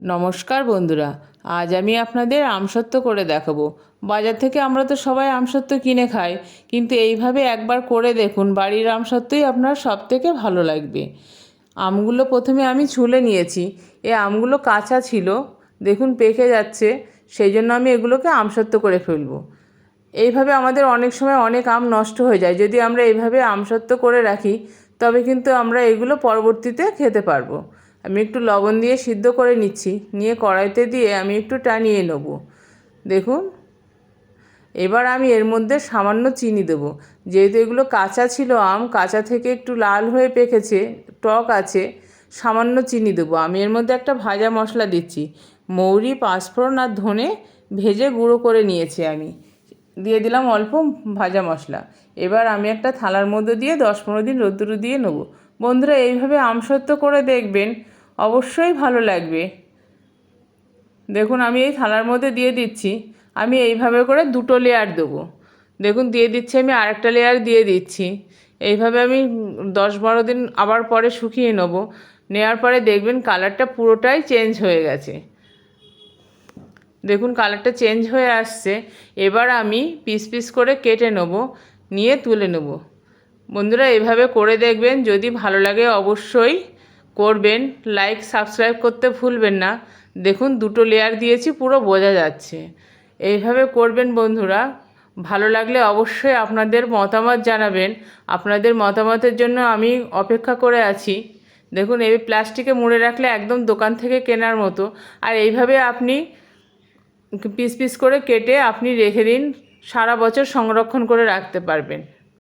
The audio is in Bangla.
নমস্কার বন্ধুরা, আজ আমি আপনাদের আমসত্ত্ব করে দেখাবো। বাজার থেকে আমরা তো সবাই আমসত্ত্ব কিনে খাই, কিন্তু এইভাবে একবার করে দেখুন, বাড়ির আমসত্ত্বই আপনার সবথেকে ভালো লাগবে। আমগুলো প্রথমে আমি ছুলে নিয়েছি। এই আমগুলো কাঁচা ছিল, দেখুন পেকে যাচ্ছে, সেই জন্য আমি এগুলোকে আমসত্ত্ব করে ফেলবো। এইভাবে আমাদের অনেক সময় অনেক আম নষ্ট হয়ে যায়। যদি আমরা এইভাবে আমসত্ত্ব করে রাখি, তবে কিন্তু আমরা এগুলো পরবর্তীতে খেতে পারবো। আমি একটু লবণ দিয়ে সিদ্ধ করে নিচ্ছি, নিয়ে কড়াইতে দিয়ে আমি একটু টানিয়ে নেব। দেখুন, এবার আমি এর মধ্যে সামান্য চিনি দেবো। যেহেতু এগুলো কাঁচা ছিল, আম কাঁচা থেকে একটু লাল হয়ে পেকেছে, টক আছে, সামান্য চিনি দেবো। আমি এর মধ্যে একটা ভাজা মশলা দিচ্ছি, মৌরি, পাঁচফোড়ন আর ধনে ভেজে গুঁড়ো করে নিয়েছি আমি, দিয়ে দিলাম অল্প ভাজা মশলা। এবার আমি একটা থালার মধ্যে দিয়ে 10-15 দিন রোদ্দুরে দিয়ে নেব। বন্ধুরা, এইভাবে আমসত্ত্ব করে দেখবেন, অবশ্যই ভালো লাগবে। দেখুন, আমি এই থালার মধ্যে দিয়ে দিচ্ছি। আমি এইভাবে করে দুটো লেয়ার দেবো। দেখুন, দিয়ে দিচ্ছি, আমি আরেকটা লেয়ার দিয়ে দিচ্ছি। এইভাবে আমি 10-12 দিন আবার পরে শুকিয়ে নেব। নেওয়ার পরে দেখবেন কালারটা পুরোটাই চেঞ্জ হয়ে গেছে। দেখুন, কালারটা চেঞ্জ হয়ে আসছে। এবার আমি পিস পিস করে কেটে নেব, নিয়ে তুলে নেব। বন্ধুরা, এভাবে করে দেখবেন, যদি ভালো লাগে অবশ্যই করবেন। লাইক সাবস্ক্রাইব করতে ভুলবেন না। দেখুন, দুটো লেয়ার দিয়েছি, পুরো বোঝা যাচ্ছে। এইভাবে করবেন বন্ধুরা। ভালো লাগলে অবশ্যই আপনাদের মতামত জানাবেন। আপনাদের মতামতের জন্য আমি অপেক্ষা করে আছি। দেখুন, এই প্লাস্টিকে মুড়ে রাখলে একদম দোকান থেকে কেনার মতো। আর এইভাবে আপনি পিস পিস করে কেটে আপনি রেখে দিন, সারা বছর সংরক্ষণ করে রাখতে পারবেন।